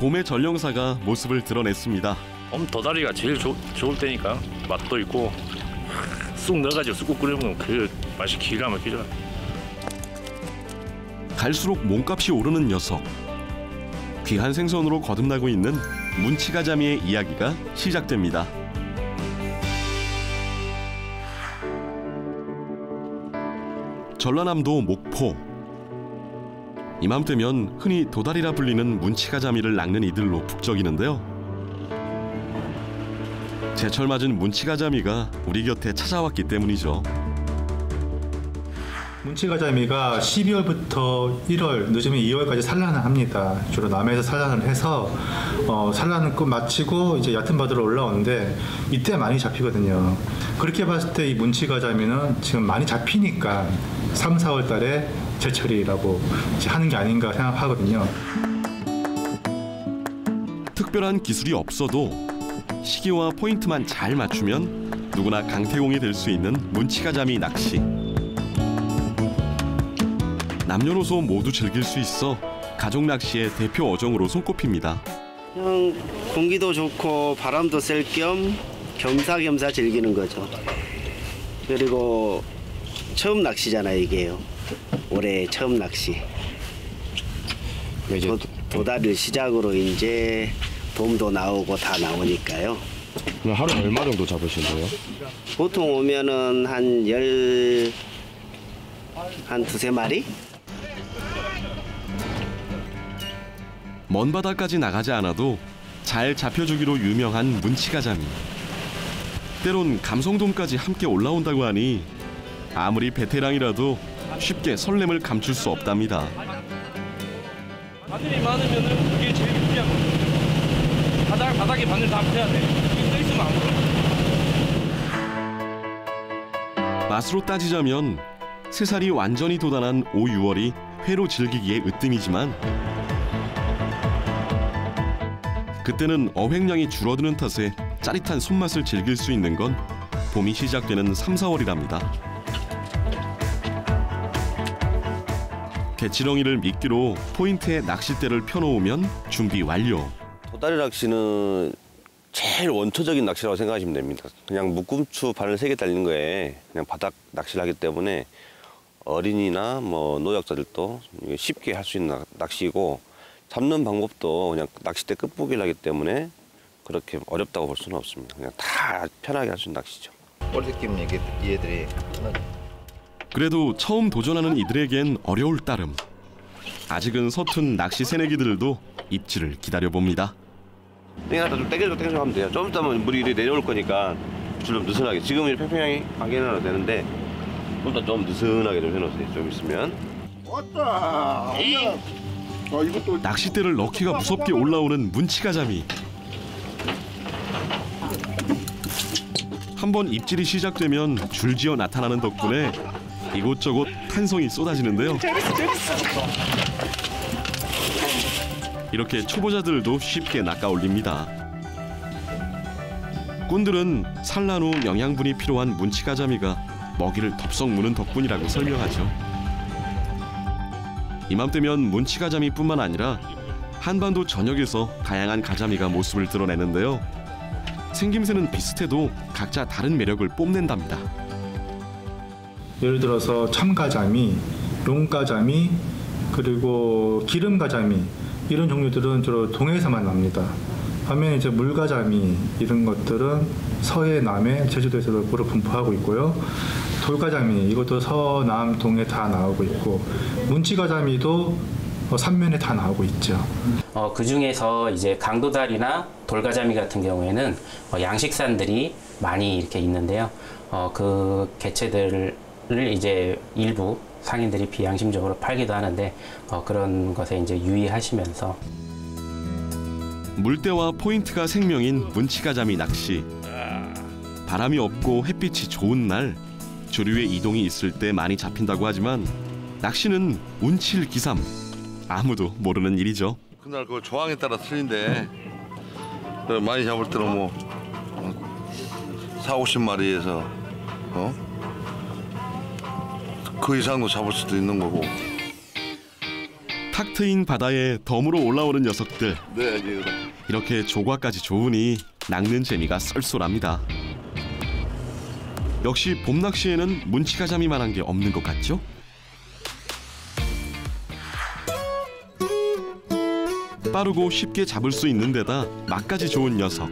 봄의 전령사가 모습을 드러냈습니다. 도다리가 제일 좋을 때니까 맛도 있고 쑥 넣어가지고 쑥국 끓이면 그 맛이 기가 막히죠. 갈수록 몸값이 오르는 녀석. 귀한 생선으로 거듭나고 있는 문치가자미의 이야기가 시작됩니다. 전라남도 목포. 이맘때면 흔히 도다리라 불리는 문치가자미를 낚는 이들로 북적이는데요. 제철 맞은 문치가자미가 우리 곁에 찾아왔기 때문이죠. 문치가자미가 12월부터 1월, 늦으면 2월까지 산란을 합니다. 주로 남해에서 산란을 해서 산란을 끝 마치고 이제 얕은 바다로 올라오는데 이때 많이 잡히거든요. 그렇게 봤을 때 이 문치가자미는 지금 많이 잡히니까 3, 4월 달에 제철이라고 하는 게 아닌가 생각하거든요. 특별한 기술이 없어도 시기와 포인트만 잘 맞추면 누구나 강태공이 될 수 있는 문치가자미 낚시. 남녀노소 모두 즐길 수 있어 가족 낚시의 대표 어종으로 손꼽힙니다. 그냥 공기도 좋고 바람도 쐴 겸 겸사겸사 즐기는 거죠. 그리고 처음 낚시잖아요, 이게요. 올해 처음 낚시. 도다리를 시작으로 이제 돔도 나오고 다 나오니까요. 그럼 하루에 얼마 정도 잡으신대요? 보통 오면은 한 두세 마리? 먼 바다까지 나가지 않아도 잘 잡혀주기로 유명한 문치가자미. 때론 감성돔까지 함께 올라온다고 하니 아무리 베테랑이라도 쉽게 설렘을 감출 수 없답니다. 바늘이 많으면은 그게 제일 유리한 거예요. 바닥에 바늘 다 펴야 돼. 이게 떠 있으면 안 보여. 맛으로 따지자면 새살이 완전히 돋아난 5, 6월이 회로 즐기기에 으뜸이지만 그때는 어획량이 줄어드는 탓에 짜릿한 손맛을 즐길 수 있는 건 봄이 시작되는 3, 4월이랍니다. 개치렁이를 미끼로 포인트에 낚싯대를 펴놓으면 준비 완료. 도다리 낚시는 제일 원초적인 낚시라고 생각하시면 됩니다. 그냥 묶음추 바늘 3개 달린 거에 그냥 바닥 낚시를 하기 때문에 어린이나 노약자들도 쉽게 할 수 있는 낚시이고 잡는 방법도 그냥 낚싯대 끝보기를 하기 때문에 그렇게 어렵다고 볼 수는 없습니다. 그냥 다 편하게 할 수 있는 낚시죠. 꼴느낌 얘들이 그래도 처음 도전하는 이들에겐 어려울 따름. 아직은 서툰 낚시 새내기들도 입질을 기다려봅니다. 땡하다 좀 땡겨줘 하면 돼요. 좀 있다면 물이 내려올 거니까 줄 좀 느슨하게. 지금은 이렇게 팽팽하게 해놔도 되는데 좀 더 좀 느슨하게 좀 해놓으세요. 좀 있으면. 왔다. 이것도 낚싯대를 넣기가 무섭게 올라오는 문치가자미. 한번 입질이 시작되면 줄지어 나타나는 덕분에 이곳저곳 탄성이 쏟아지는데요. 이렇게 초보자들도 쉽게 낚아올립니다. 꾼들은 산란 후 영양분이 필요한 문치가자미가 먹이를 덥석 무는 덕분이라고 설명하죠. 이맘때면 문치가자미뿐만 아니라 한반도 전역에서 다양한 가자미가 모습을 드러내는데요. 생김새는 비슷해도 각자 다른 매력을 뽐낸답니다. 예를 들어서 참가자미, 용가자미, 그리고 기름가자미 이런 종류들은 주로 동해에서만 납니다. 반면에 이제 물가자미 이런 것들은 서해, 남해, 제주도에서도 주로 분포하고 있고요. 돌가자미 이것도 서남, 동해 다 나오고 있고 문치가자미도 삼면에 다 나오고 있죠. 그 중에서 이제 강도다리나 돌가자미 같은 경우에는 양식산들이 많이 이렇게 있는데요. 그 개체들을 이제 일부 상인들이 비양심적으로 팔기도 하는데 그런 것에 이제 유의하시면서 물때와 포인트가 생명인 문치가자미 낚시. 바람이 없고 햇빛이 좋은 날 조류의 이동이 있을 때 많이 잡힌다고 하지만 낚시는 운칠기삼. 아무도 모르는 일이죠. 그날 그 조항에 따라 틀린데 많이 잡을 때는 4, 50마리에서 그 이상도 잡을 수도 있는 거고. 탁 트인 바다에 덤으로 올라오는 녀석들. 네, 이제 이렇게 조과까지 좋으니 낚는 재미가 쏠쏠합니다. 역시 봄 낚시에는 문치가자미만한 게 없는 것 같죠? 빠르고 쉽게 잡을 수 있는 데다 맛까지 좋은 녀석.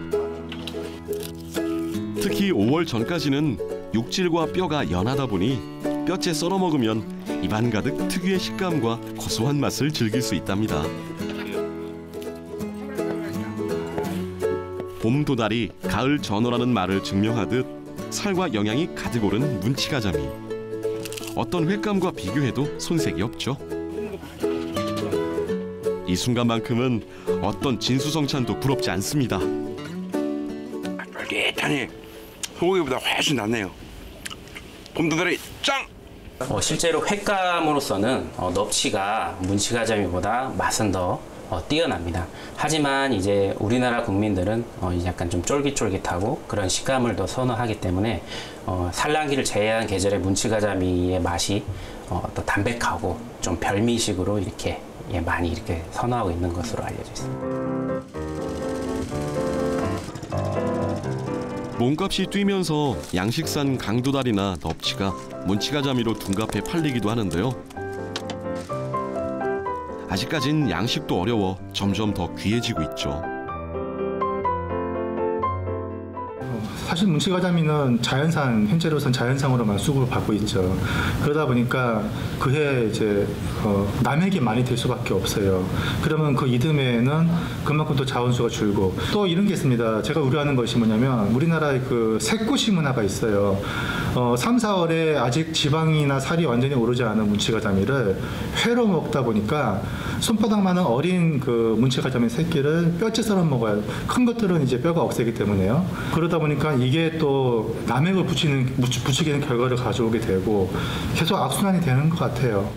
특히 5월 전까지는 육질과 뼈가 연하다 보니 뼈째 썰어 먹으면 입안 가득 특유의 식감과 고소한 맛을 즐길 수 있답니다. 봄 도다리, 가을 전어라는 말을 증명하듯 살과 영양이 가득 오른 문치가자미. 어떤 횟감과 비교해도 손색이 없죠. 이 순간만큼은 어떤 진수성찬도 부럽지 않습니다. 쫄깃하니 소고기보다 훨씬 낫네요. 봄도다리 짱! 실제로 횟감으로서는 넙치가 문치가자미보다 맛은 더 뛰어납니다. 하지만 이제 우리나라 국민들은 약간 좀 쫄깃쫄깃하고 그런 식감을 더 선호하기 때문에 산란기를 제외한 계절의 문치가자미의 맛이 또 담백하고 좀 별미식으로 이렇게 많이 이렇게 선호하고 있는 것으로 알려져 있습니다. 몸값이 뛰면서 양식산 강도다리나 넙치가 문치가자미로 둔갑해 팔리기도 하는데요. 아직까진 양식도 어려워 점점 더 귀해지고 있죠. 사실 문치가자미는 자연산, 현재로선 자연산으로만 수급을 받고 있죠. 그러다 보니까 그해 이제 남에게 많이 될 수밖에 없어요. 그러면 그 이듬해에는 그만큼 또 자원수가 줄고 또 이런 게 있습니다. 제가 우려하는 것이 뭐냐면 우리나라의 그 새꼬시 문화가 있어요. 3, 4월에 아직 지방이나 살이 완전히 오르지 않은 문치가자미를 회로 먹다 보니까 손바닥만한 어린 그 문치가자미 새끼를 뼈째 썰어 먹어요. 큰 것들은 이제 뼈가 없애기 때문에요. 그러다 보니까 이게 또 남액을 붙이게 결과를 가져오게 되고 계속 악순환이 되는 것 같아요.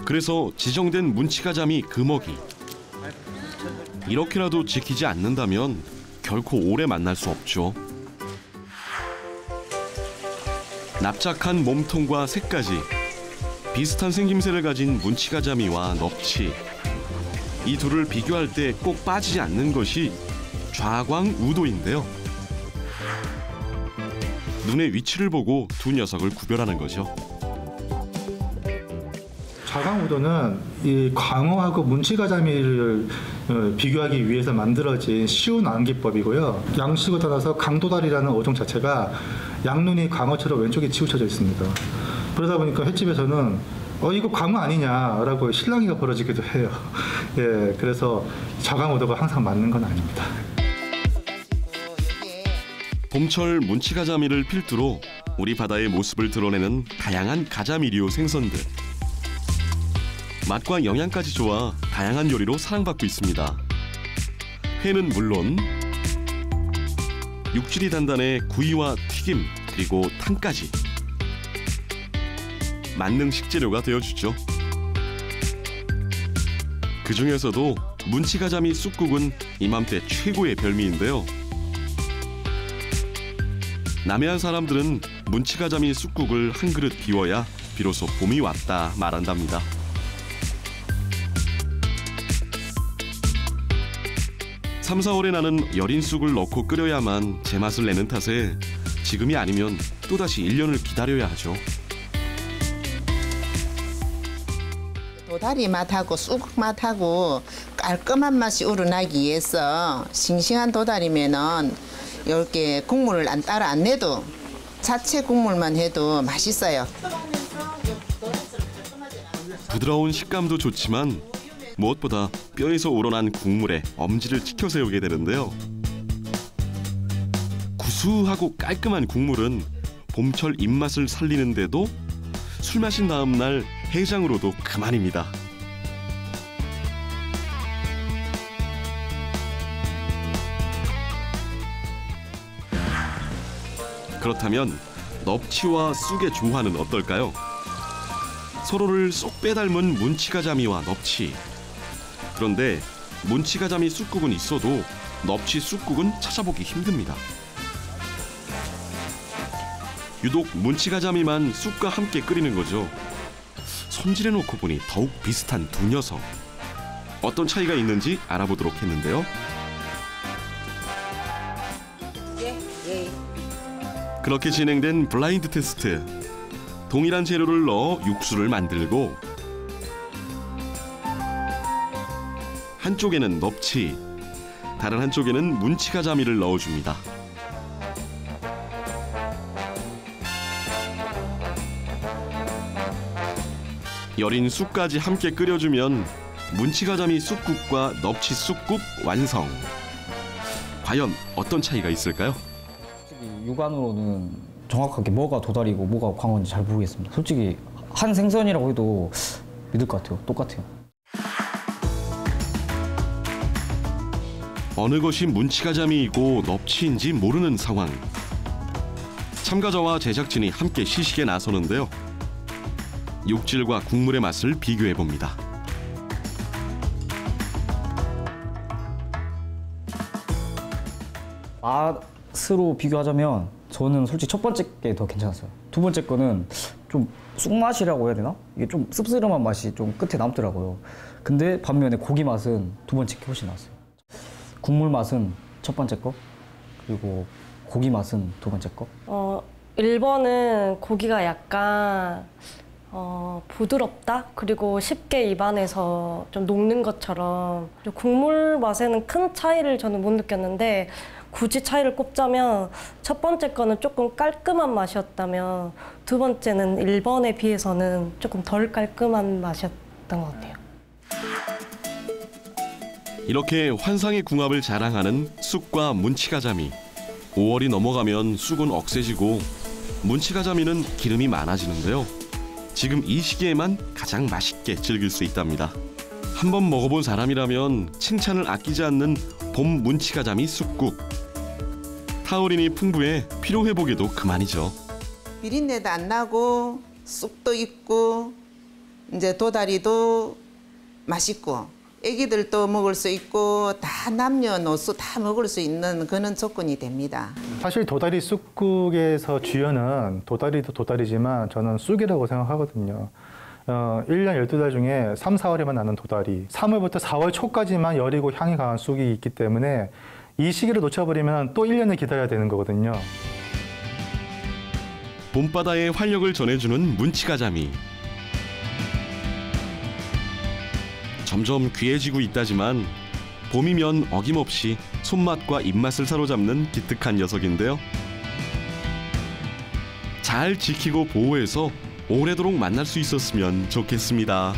그래서 지정된 문치가자미 금어기. 이렇게라도 지키지 않는다면 결코 오래 만날 수 없죠. 납작한 몸통과 색까지 비슷한 생김새를 가진 문치가자미와 넙치. 이 둘을 비교할 때 꼭 빠지지 않는 것이 좌광우도인데요. 눈의 위치를 보고 두 녀석을 구별하는 거죠. 좌광우도는 이 광어하고 문치가자미를 비교하기 위해서 만들어진 쉬운 암기법이고요. 양식을 떠나서 강도다리라는 어종 자체가 양눈이 광어처럼 왼쪽에 치우쳐져 있습니다. 그러다 보니까 횟집에서는 이거 광어 아니냐라고 실랑이가 벌어지기도 해요. 예, 그래서 좌광우도가 항상 맞는 건 아닙니다. 봄철 문치가자미를 필두로 우리 바다의 모습을 드러내는 다양한 가자미류 생선들. 맛과 영양까지 좋아 다양한 요리로 사랑받고 있습니다. 회는 물론 육질이 단단해 구이와 튀김 그리고 탕까지 만능 식재료가 되어주죠. 그 중에서도 문치가자미 쑥국은 이맘때 최고의 별미인데요. 남해안 사람들은 문치가자미 쑥국을 한 그릇 비워야 비로소 봄이 왔다 말한답니다. 삼, 4월에 나는 여린 쑥을 넣고 끓여야만 제맛을 내는 탓에 지금이 아니면 또다시 1년을 기다려야 하죠. 도다리 맛하고 쑥 맛하고 깔끔한 맛이 우러나기 위해서 싱싱한 도다리면은 이렇게 국물을 따로 안 내도 자체 국물만 해도 맛있어요. 부드러운 식감도 좋지만 무엇보다 뼈에서 우러난 국물에 엄지를 치켜 세우게 되는데요. 구수하고 깔끔한 국물은 봄철 입맛을 살리는데도 술 마신 다음 날 해장으로도 그만입니다. 그렇다면 넙치와 쑥의 조화는 어떨까요? 서로를 쏙 빼닮은 문치가자미와 넙치. 그런데 문치가자미 쑥국은 있어도 넙치 쑥국은 찾아보기 힘듭니다. 유독 문치가자미만 쑥과 함께 끓이는 거죠. 손질해놓고 보니 더욱 비슷한 두 녀석. 어떤 차이가 있는지 알아보도록 했는데요. 그렇게 진행된 블라인드 테스트. 동일한 재료를 넣어 육수를 만들고 한쪽에는 넙치, 다른 한쪽에는 문치가자미를 넣어줍니다. 여린 쑥까지 함께 끓여주면 문치가자미 쑥국과 넙치 쑥국 완성. 과연 어떤 차이가 있을까요? 육안으로는 정확하게 뭐가 도다리고 뭐가 광어인지 잘 모르겠습니다. 솔직히 한 생선이라고 해도 믿을 것 같아요. 똑같아요. 어느 것이 문치가자미이고 넙치인지 모르는 상황. 참가자와 제작진이 함께 시식에 나서는데요. 육질과 국물의 맛을 비교해 봅니다. 맛으로 비교하자면 저는 솔직히 첫 번째 게 더 괜찮았어요. 두 번째 거는 좀 쑥맛이라고 해야 되나? 이게 좀 씁쓸한 맛이 좀 끝에 남더라고요. 근데 반면에 고기 맛은 두 번째 게 훨씬 나았어요. 국물 맛은 첫 번째 거, 그리고 고기 맛은 두 번째 거. 1번은 고기가 약간 부드럽다? 그리고 쉽게 입안에서 좀 녹는 것처럼. 그리고 국물 맛에는 큰 차이를 저는 못 느꼈는데 굳이 차이를 꼽자면 첫 번째 거는 조금 깔끔한 맛이었다면 두 번째는 1번에 비해서는 조금 덜 깔끔한 맛이었던 것 같아요. 이렇게 환상의 궁합을 자랑하는 쑥과 문치가자미. 5월이 넘어가면 쑥은 억세지고 문치가자미는 기름이 많아지는데요. 지금 이 시기에만 가장 맛있게 즐길 수 있답니다. 한번 먹어본 사람이라면 칭찬을 아끼지 않는 봄 문치가자미 쑥국. 타우린이 풍부해 피로회복에도 그만이죠. 비린내도 안 나고 쑥도 있고 이제 도다리도 맛있고 애기들도 먹을 수 있고 다 남녀노소 다 먹을 수 있는 그런 조건이 됩니다. 사실 도다리 쑥국에서 주연은 도다리도 도다리지만 저는 쑥이라고 생각하거든요. 1년 12달 중에 3, 4월에만 나는 도다리, 3월부터 4월 초까지만 여리고 향이 강한 쑥이 있기 때문에 이 시기를 놓쳐버리면 또 1년을 기다려야 되는 거거든요. 봄바다의 활력을 전해주는 문치가자미. 점점 귀해지고 있다지만 봄이면 어김없이 손맛과 입맛을 사로잡는 기특한 녀석인데요. 잘 지키고 보호해서 오래도록 만날 수 있었으면 좋겠습니다.